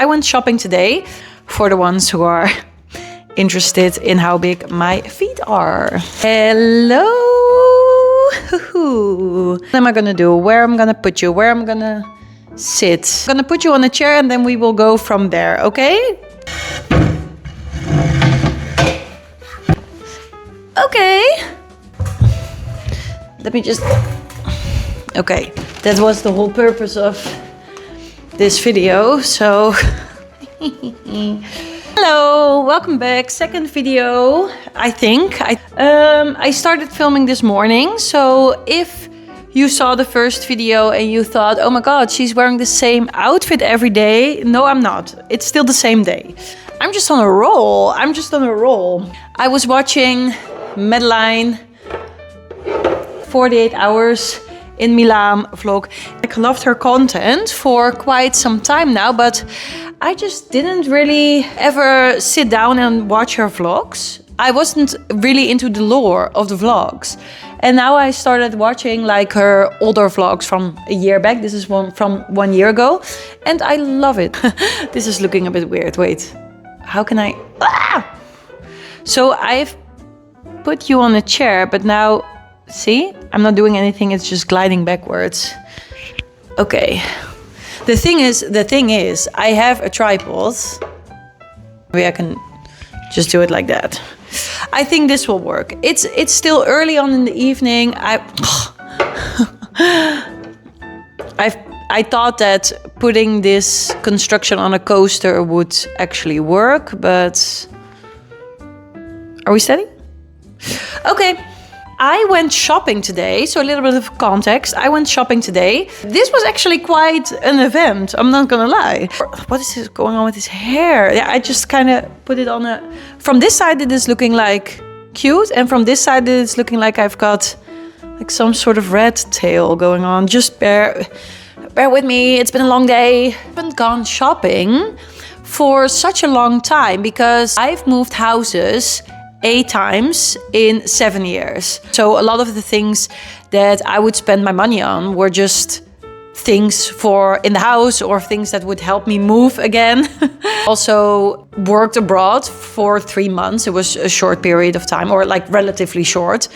I went shopping today for the ones who are interested in how big my feet are. Hello. What am I gonna do? Where I'm gonna put you? Where I'm gonna sit? I'm gonna put you on a chair and then we will go from there, okay? Okay. Let me just... Okay, that was the whole purpose of this video, so... Hello, welcome back. Second video, I think. I started filming this morning, so if you saw the first video and you thought, oh my god, she's wearing the same outfit every day. No, I'm not. It's still the same day. I'm just on a roll. I was watching Madeline 48 Hours in Milan vlog. I loved her content for quite some time now, but I just didn't really ever sit down and watch her vlogs. I wasn't really into the lore of the vlogs. And now I started watching like her older vlogs from a year back. This is one from 1 year ago. And I love it. This is looking a bit weird. Wait, how can I... Ah! So I've put you on a chair, but now, see? I'm not doing anything, it's just gliding backwards. Okay. The thing is, I have a tripod. Maybe I can just do it like that. I think this will work. It's still early on in the evening. I thought that putting this construction on a coaster would actually work, but... Are we steady? Okay. I went shopping today, so a little bit of context. I went shopping today. This was actually quite an event, I'm not gonna lie. What is this going on with his hair? Yeah, I just kind of put it on a... From this side it is looking like cute, and from this side it is looking like I've got like some sort of red tail going on. Just bear with me, it's been a long day. I haven't gone shopping for such a long time because I've moved houses 8 times in 7 years. So a lot of the things that I would spend my money on were just things for in the house or things that would help me move again. Also worked abroad for 3 months. It was a short period of time, or like relatively short.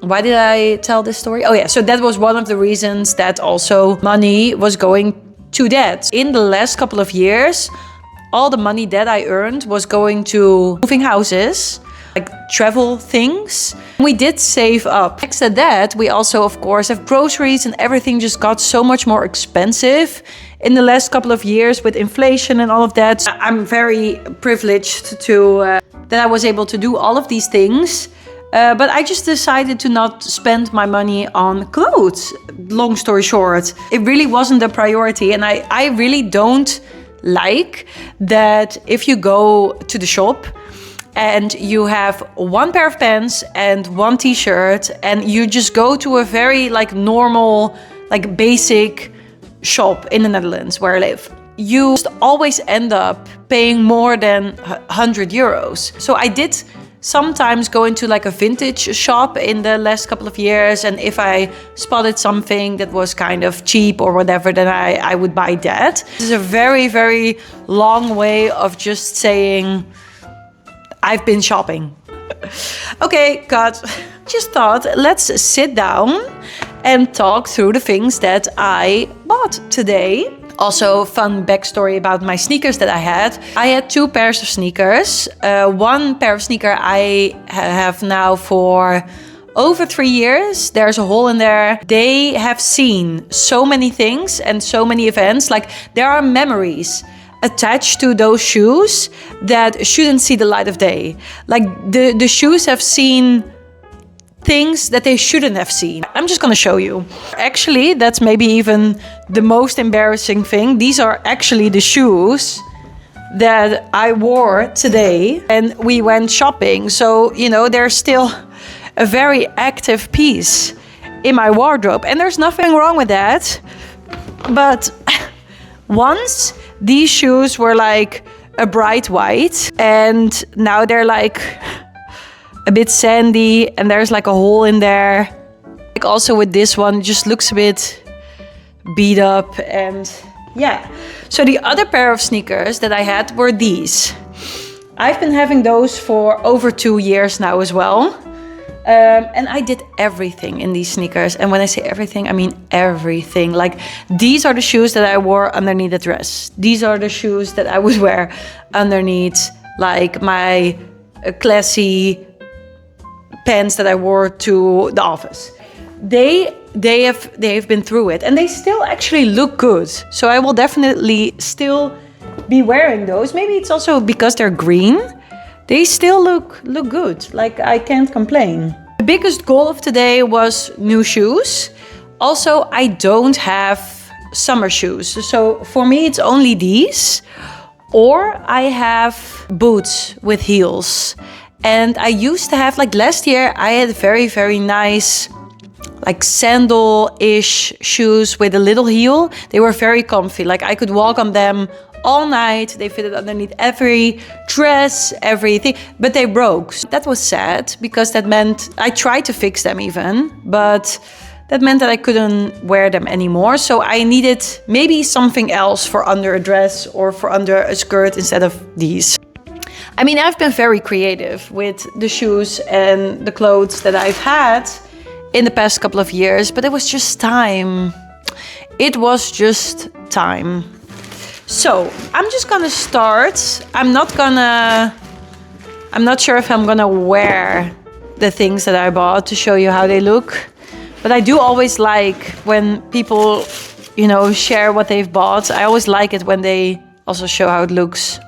Why did I tell this story? Oh yeah, so that was one of the reasons that also money was going to that. In the last couple of years, all the money that I earned was going to moving houses, like travel things. We did save up. Next to that, we also, of course, have groceries, and everything just got so much more expensive in the last couple of years with inflation and all of that. I'm very privileged to that I was able to do all of these things. But I just decided to not spend my money on clothes. Long story short, it really wasn't a priority. And I really don't like that if you go to the shop and you have one pair of pants and one t-shirt and you just go to a very like normal, like basic shop in the Netherlands where I live. You just always end up paying more than 100 euros. So I did sometimes go into like a vintage shop in the last couple of years, and if I spotted something that was kind of cheap or whatever, then I would buy that. This is a very, very long way of just saying I've been shopping. Okay, cut. Just thought, let's sit down and talk through the things that I bought today. Also, fun backstory about my sneakers that I had. I had 2 pairs of sneakers. One pair of sneaker I have now for over 3 years. There's a hole in there. They have seen so many things and so many events. Like, there are memories attached to those shoes that shouldn't see the light of day. Like, the shoes have seen things that they shouldn't have seen. I'm just gonna show you. Actually, that's maybe even the most embarrassing thing. These are actually the shoes that I wore today and we went shopping. So, you know, they're still a very active piece in my wardrobe, and there's nothing wrong with that. But once these shoes were like a bright white, and now they're like a bit sandy and there's like a hole in there. Like also with this one, it just looks a bit beat up, and Yeah. So the other pair of sneakers that I had were these. I've been having those for over 2 years now as well. And I did everything in these sneakers. And when I say everything, I mean everything. Like, these are the shoes that I wore underneath the dress. These are the shoes that I would wear underneath, like, my classy pants that I wore to the office. They have been through it, and they still actually look good. So I will definitely still be wearing those. Maybe it's also because they're green. They still look good. Like, I can't complain. The biggest goal of today was new shoes. Also, I don't have summer shoes. So for me, it's only these. Or I have boots with heels. And I used to have, like last year, I had very, very nice, like sandal-ish shoes with a little heel. They were very comfy. Like, I could walk on them all night. They fitted underneath every dress, everything, but they broke. That was sad because that meant I tried to fix them even, but that meant that I couldn't wear them anymore. So I needed maybe something else for under a dress or for under a skirt instead of these. I mean, I've been very creative with the shoes and the clothes that I've had in the past couple of years, but it was just time. It was just time. So I'm just gonna start. I'm not sure if I'm gonna wear the things that I bought to show you how they look. But I do always like when people, you know, share what they've bought. I always like it when they also show how it looks.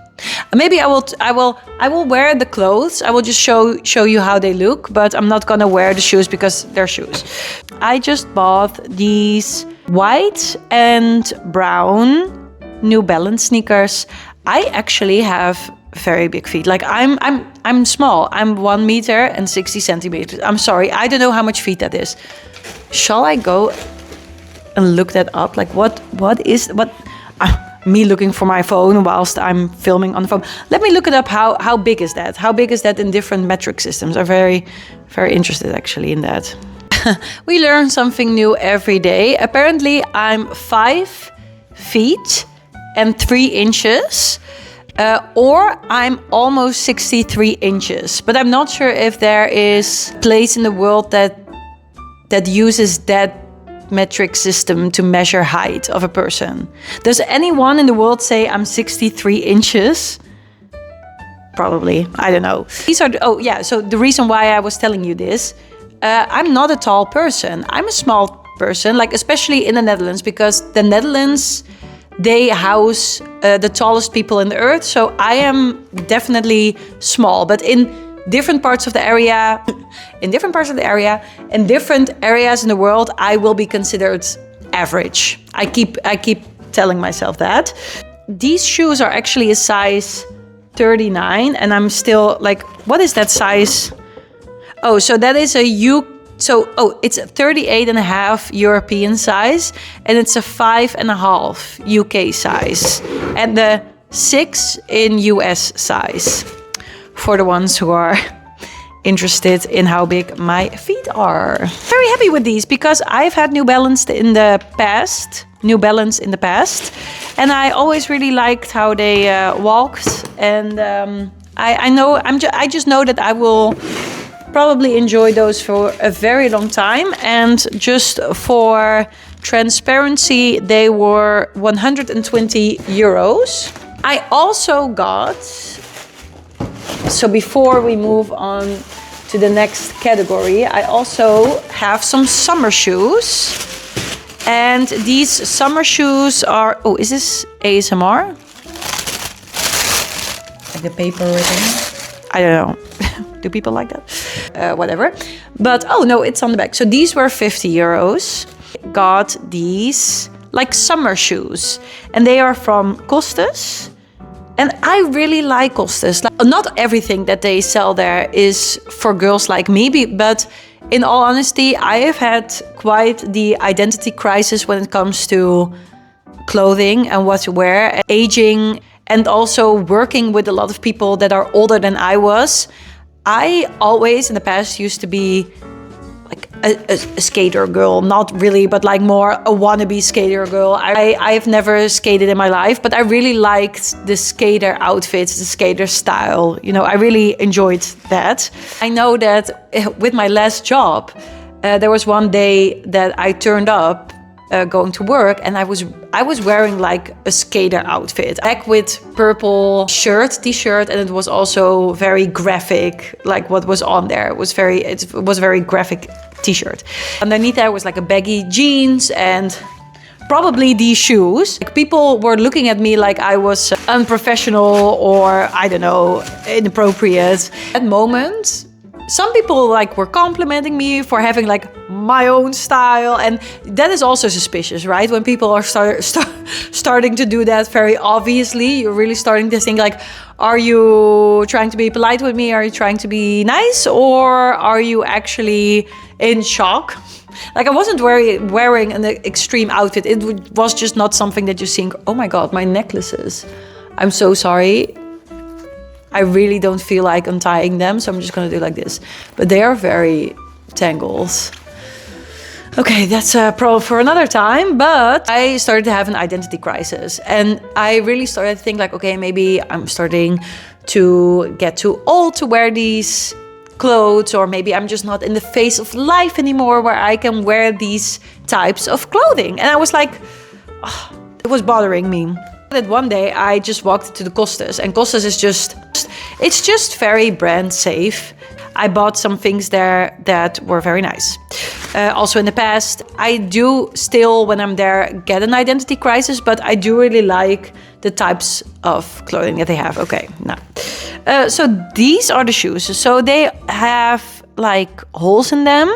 Maybe I will wear the clothes. I will just show you how they look, but I'm not gonna wear the shoes because they're shoes. I just bought these white and brown New Balance sneakers. I actually have very big feet. Like, I'm small. I'm 1 meter and 60 centimeters. I'm sorry, I don't know how much feet that is. Shall I go and look that up? Like, what me looking for my phone whilst I'm filming on the phone. Let me look it up. How big is that? How big is that in different metric systems? I'm very, very interested actually in that. We learn something new every day. Apparently, I'm 5 feet and 3 inches, or I'm almost 63 inches. But I'm not sure if there is a place in the world that uses that metric system to measure height of a person. Does anyone in the world say I'm 63 inches? Probably, I don't know. These are, so the reason why I was telling you this, I'm not a tall person. I'm a small person, like especially in the Netherlands, because the Netherlands, they house the tallest people in the earth. So I am definitely small, but in different parts of the area, in different areas in the world, I will be considered average. I keep telling myself that. These shoes are actually a size 39, and I'm still like, what is that size? Oh, so that is it's a 38.5 European size, and it's a 5.5 UK size, and the 6 in US size, for the ones who are interested in how big my feet are. Very happy with these because I've had New Balance in the past, and I always really liked how they walked, and I just know that I will probably enjoy those for a very long time. And just for transparency, they were 120 euros. I also got, so before we move on to the next category, I also have some summer shoes. And these summer shoes are, oh, is this ASMR? Like the paper written? I don't know. Do people like that? Whatever. But, oh no, it's on the back. So these were 50 euros. Got these like summer shoes. And they are from Costes. And I really like Costes. Like, not everything that they sell there is for girls like me, but in all honesty, I have had quite the identity crisis when it comes to clothing and what to wear, aging, and also working with a lot of people that are older than I was. I always in the past used to be like a skater girl, not really, but like more a wannabe skater girl. I've never skated in my life, but I really liked the skater outfits, the skater style. You know, I really enjoyed that. I know that with my last job, there was one day that I turned up going to work, and I was wearing like a skater outfit, black with purple t-shirt, and it was also very graphic, like what was on there. It was a very graphic t-shirt. Underneath there was like a baggy jeans and probably these shoes. Like, people were looking at me like I was unprofessional or, I don't know, inappropriate. At that moment, some people like were complimenting me for having like my own style, and that is also suspicious, right? When people are starting to do that very obviously, you're really starting to think like, are you trying to be polite with me? Are you trying to be nice? Or are you actually in shock? Like, I wasn't wearing an extreme outfit. It was just not something that you think, oh my God, my necklaces. I'm so sorry. I really don't feel like untying them, so I'm just gonna do like this. But they are very tangled. Okay, that's a problem for another time, but I started to have an identity crisis. And I really started to think like, okay, maybe I'm starting to get too old to wear these clothes, or maybe I'm just not in the phase of life anymore where I can wear these types of clothing. And I was like, oh, it was bothering me. That one day I just walked to the Costas, and Costas is just very brand safe. I bought some things there that were very nice. Also in the past, I do still, when I'm there, get an identity crisis, but I do really like the types of clothing that they have. Okay, now. So these are the shoes. So they have like holes in them.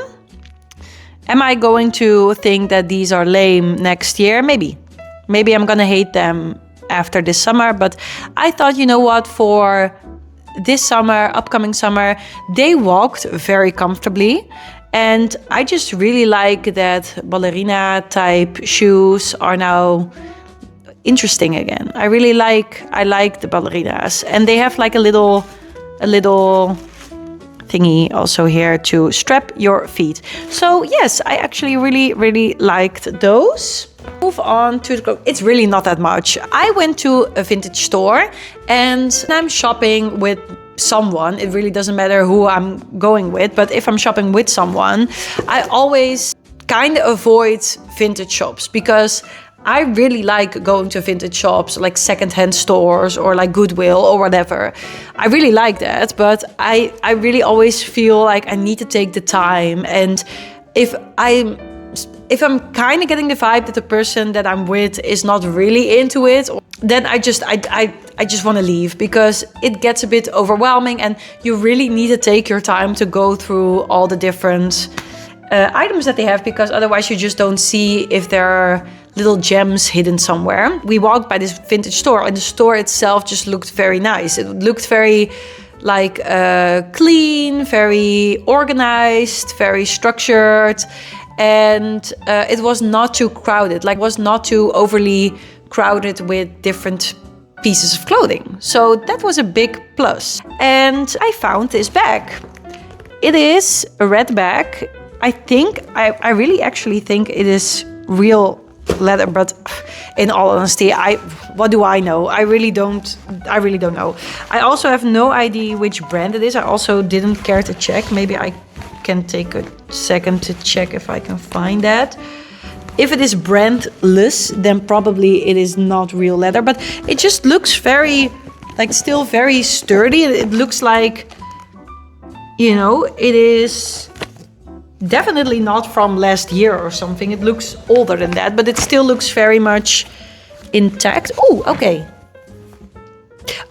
Am I going to think that these are lame next year? Maybe. Maybe I'm gonna hate them after this summer, but I thought, you know what, for this summer, upcoming summer, they walked very comfortably. And I just really like that ballerina type shoes are now interesting again. I like the ballerinas, and they have like a little thingy also here to strap your feet. So yes, I actually really liked those. Move on to the, it's really not that much. I went to a vintage store, and I'm shopping with someone. It really doesn't matter who I'm going with, but if I'm shopping with someone, I always kind of avoid vintage shops, because I really like going to vintage shops, like secondhand stores or like Goodwill or whatever. I really like that, but I really always feel like I need to take the time. And if I'm kind of getting the vibe that the person that I'm with is not really into it, then I just want to leave, because it gets a bit overwhelming, and you really need to take your time to go through all the different items that they have, because otherwise you just don't see if there are little gems hidden somewhere. We walked by this vintage store, and the store itself just looked very nice. It looked very like clean, very organized, very structured. And it was not too crowded, like was not too overly crowded with different pieces of clothing. So that was a big plus. And I found this bag. It is a red bag. I really actually think it is real leather, but in all honesty, what do I know? I really don't know. I also have no idea which brand it is. I also didn't care to check. Maybe I can take a second to check if I can find that. If it is brandless, then probably it is not real leather, but it just looks very, like, still very sturdy. It looks like, you know, it is definitely not from last year or something. It looks older than that, but it still looks very much intact. Oh, okay.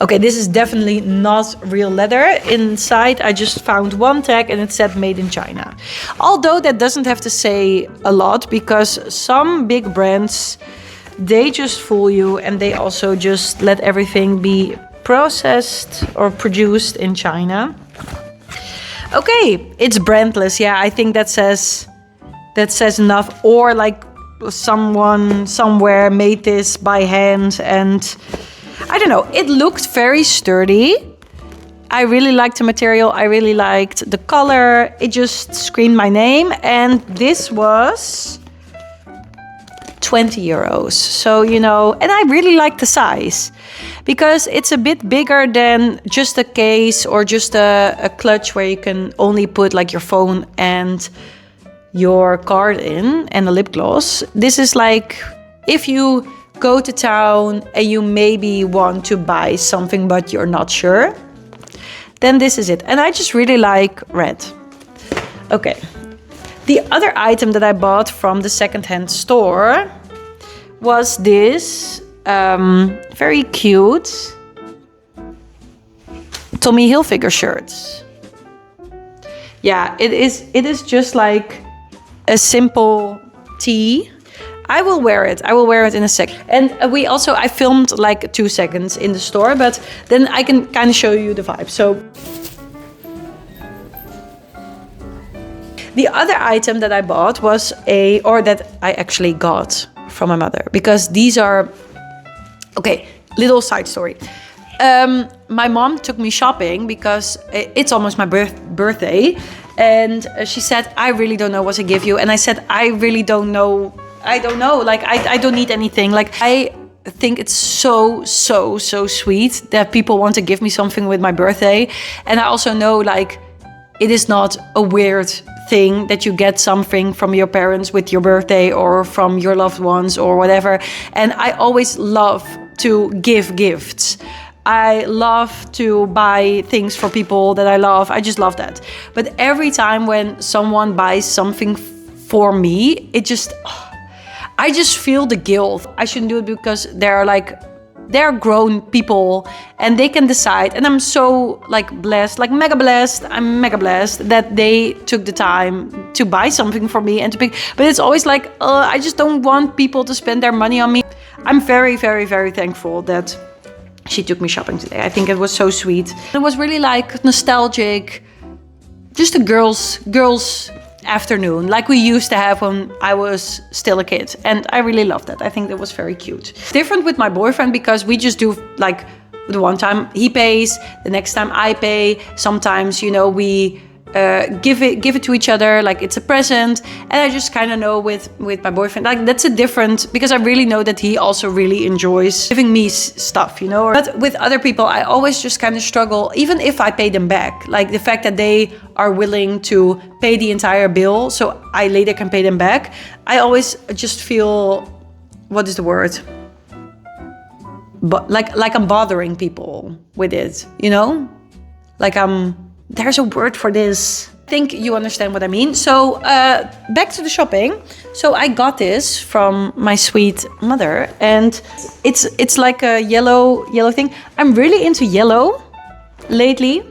Okay, this is definitely not real leather. Inside, I just found one tag and it said made in China. Although that doesn't have to say a lot, because some big brands, they just fool you, and they also just let everything be processed or produced in China. Okay, it's brandless. Yeah, I think that says enough. Or like someone somewhere made this by hand, and I don't know. It looked very sturdy. I really liked the material. I really liked the color. It just screamed my name. And this was 20 euros. So, you know, and I really like the size because it's a bit bigger than just a case or just a clutch where you can only put like your phone and your card in and a lip gloss. This is like if you go to town and you maybe want to buy something but you're not sure, then this is it. And I just really like red. Okay. The other item that I bought from the secondhand store was this very cute Tommy Hilfiger shirts. Yeah, it is just like a simple tee. I will wear it. I will wear it in a sec. And I filmed like 2 seconds in the store, but then I can kind of show you the vibe. So the other item that I bought was that I actually got from my mother, because these are, okay, little side story. My mom took me shopping because it's almost my birthday. And she said, I really don't know what to give you. And I said, I really don't know. I don't know. Like, I don't need anything. Like, I think it's so sweet that people want to give me something with my birthday. And I also know, like, it is not a weird thing that you get something from your parents with your birthday or from your loved ones or whatever. And I always love to give gifts. I love to buy things for people that I love. I just love that. But every time when someone buys something for me, I just feel the guilt. I shouldn't do it because they're grown people and they can decide. And I'm so blessed, mega blessed. I'm mega blessed that they took the time to buy something for me and to pick. But it's always I just don't want people to spend their money on me. I'm very, very, very thankful that she took me shopping today. I think it was so sweet. It was really nostalgic, just a girls afternoon like we used to have when I was still a kid. And I really loved that. I think that was very cute. Different with my boyfriend because we just do the one time he pays, the next time I pay. Sometimes, we give it to each other like it's a present. And I just kind of know with my boyfriend, that's a different, because I really know that he also really enjoys giving me stuff, But with other people, I always just kind of struggle, even if I pay them back, like the fact that they are willing to pay the entire bill so I later can pay them back. I always just feel, what is the word? But like I'm bothering people with it, there's a word for this. I think you understand what I mean. So back to the shopping. So I got this from my sweet mother, and it's like a yellow thing. I'm really into yellow lately.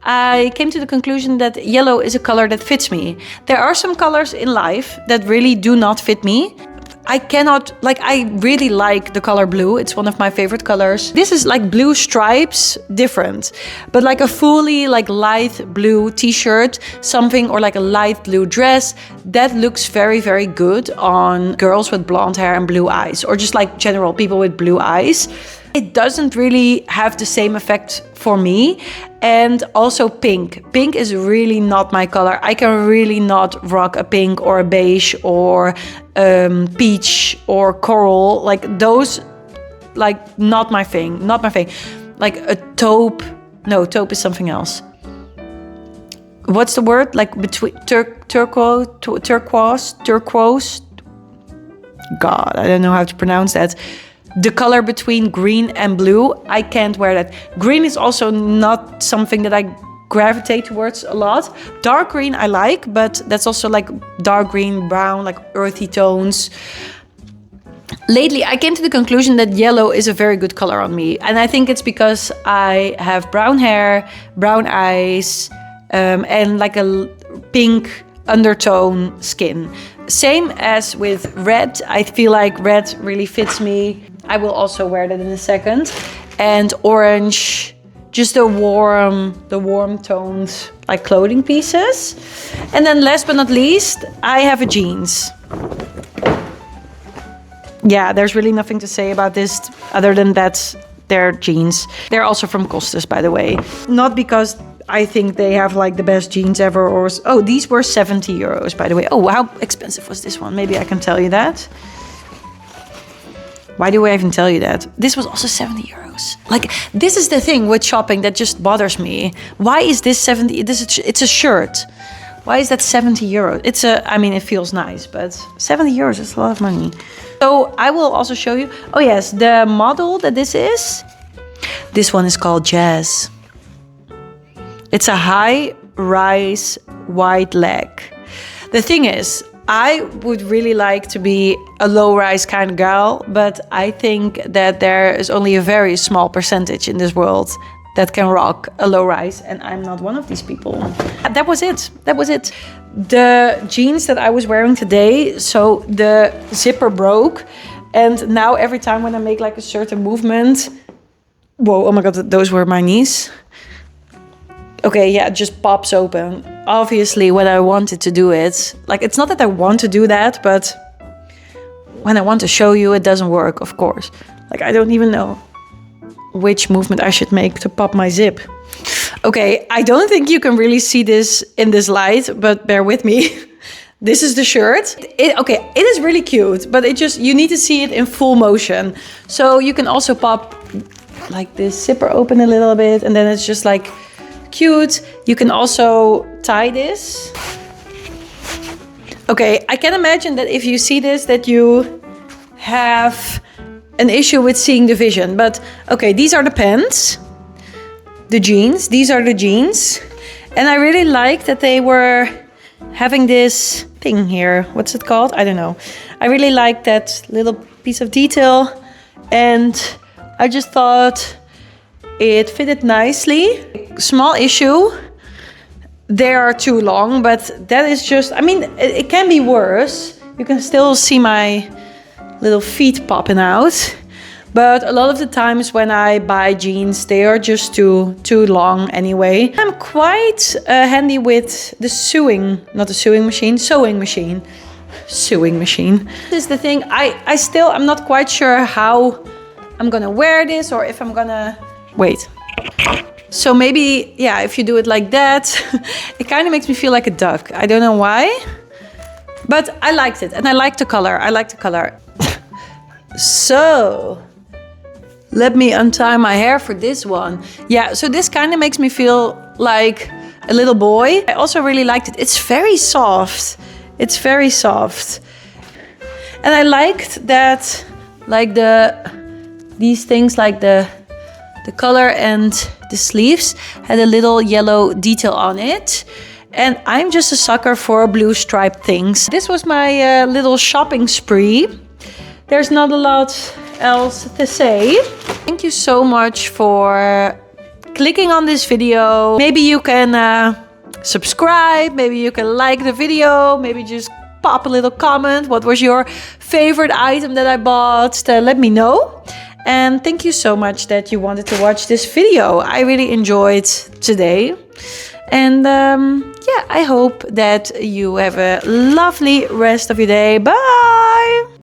I came to the conclusion that yellow is a color that fits me. There are some colors in life that really do not fit me. I really like the color blue. It's one of my favorite colors. This is like blue stripes, different. But like a fully light blue t-shirt, something, or like a light blue dress, that looks very, very good on girls with blonde hair and blue eyes, or just general people with blue eyes. It doesn't really have the same effect for me. And also pink. Pink is really not my color. I can really not rock a pink or a beige or peach or coral. Those, not my thing. Not my thing. Like a taupe. No, taupe is something else. What's the word? Between turquoise. God, I don't know how to pronounce that. The color between green and blue, I can't wear that. Green is also not something that I gravitate towards a lot. Dark green I like, but that's also dark green, brown, earthy tones. Lately, I came to the conclusion that yellow is a very good color on me. And I think it's because I have brown hair, brown eyes, and a pink undertone skin. Same as with red. I feel like red really fits me. I will also wear that in a second. And orange, just the warm toned clothing pieces. And then last but not least, I have a jeans. Yeah, there's really nothing to say about this other than that their jeans. They're also from Costes, by the way. Not because I think they have like the best jeans ever, or... Oh, these were 70 euros, by the way. Oh, how expensive was this one? Maybe I can tell you that. Why do I even tell you that? This was also 70 euros. Like, this is the thing with shopping that just bothers me. Why is this 70? It's a shirt. Why is that 70 euros? I mean, it feels nice, but 70 euros is a lot of money. So I will also show you. Oh yes, the model that this is. This one is called Jazz. It's a high-rise wide leg. The thing is, I would really like to be a low-rise kind of girl, but I think that there is only a very small percentage in this world that can rock a low-rise, and I'm not one of these people. That was it. That was it. The jeans that I was wearing today, so the zipper broke, and now every time when I make like a certain movement... Whoa, oh my god, those were my knees. Okay, yeah, it just pops open. Obviously, when I wanted to do it, like, it's not that I want to do that, but when I want to show you, it doesn't work, of course. Like, I don't even know which movement I should make to pop my zip. Okay, I don't think you can really see this in this light, but bear with me. This is the shirt. Okay, it is really cute, but you need to see it in full motion. So you can also pop like this zipper open a little bit, and then it's just like cute. You can also tie this. Okay, I can imagine that if you see this, that you have an issue with seeing the vision. But okay, these are the pants, the jeans. These are the jeans. And I really like that they were having this thing here. What's it called? I don't know. I really like that little piece of detail. And I just thought it fitted nicely. Small issue. They are too long, but that is just... I mean, it can be worse. You can still see my little feet popping out. But a lot of the times when I buy jeans, they are just too long anyway. I'm quite handy with the sewing machine. This is the thing. I'm not quite sure how I'm gonna wear this, or if I'm gonna... Wait. So maybe, yeah, if you do it like that, it kind of makes me feel like a duck. I don't know why, but I liked it, and I like the color. So, let me untie my hair for this one. Yeah, so this kind of makes me feel like a little boy. I also really liked it. It's very soft. And I liked that, like these things, like the collar and the sleeves had a little yellow detail on it. And I'm just a sucker for blue striped things. This was my little shopping spree. There's not a lot else to say. Thank you so much for clicking on this video. Maybe you can subscribe, maybe you can like the video, maybe just pop a little comment. What was your favorite item that I bought? Let me know. And thank you so much that you wanted to watch this video. I really enjoyed today. And yeah, I hope that you have a lovely rest of your day. Bye!